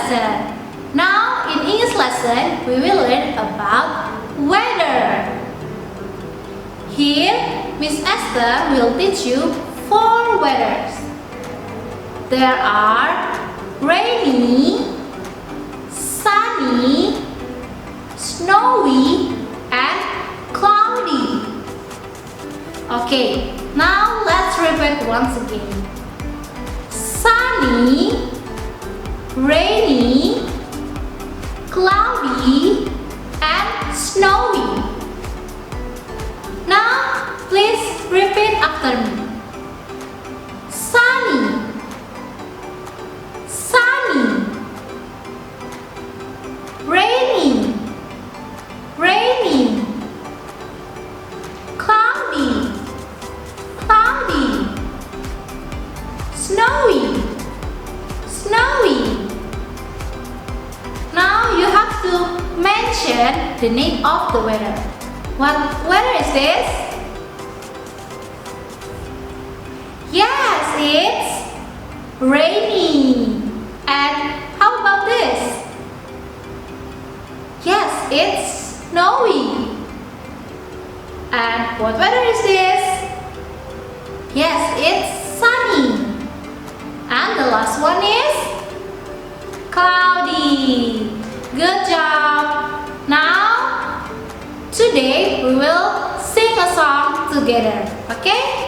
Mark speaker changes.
Speaker 1: lesson. Now in English lesson, we will learn about weather. Here, Miss Esther will teach you 4 weathers. There are rainy, sunny, snowy, and cloudy. Okay, now let's repeat once again. Sunny, rainy, cloudy, and snowy. Now, please repeat after me. Sunny, sunny, rainy, rainy, cloudy, cloudy, snowy, snowy. Now you have to mention the name of the weather. What weather is this? Yes, it's rainy. And how about this? Yes, it's snowy. And what weather is this? Yes, it's sunny. And the last one is cloudy. Good job. Now, today we will sing a song together. Okay?